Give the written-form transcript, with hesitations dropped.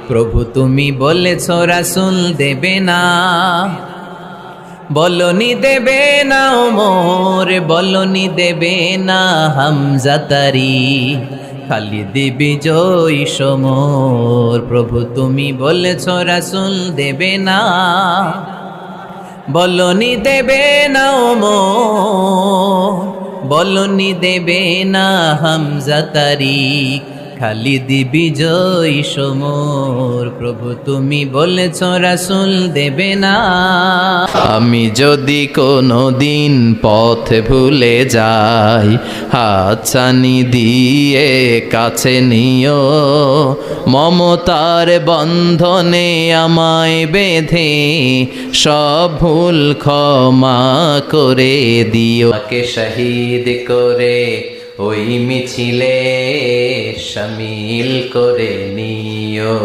প্রভু তুমি বলেছ রাসূল দেবে না, বলনি দেবে না ওমর, বলনি দেবে না হামজা তারি, খালিদ বিজয়ী সমর। প্রভু তুমি বলেছ রাসূল দেবে না, বলনি দেবে না ওমর, বলনি দেবে না হামজা তারি, খালিদ বিজয়ী সমর। প্রভু তুমি বলেছ রাসূল দেবে না। আমি যদি কোনো দিন পথ ভুলে যাই, হাতছানি দিয়ে কাছে নিও, মমতার বন্ধনে আমায় বেঁধে সব ভুল ক্ষমা করে দিও। কে শহীদ করে ওই মিছিলে শামিল করে নিও।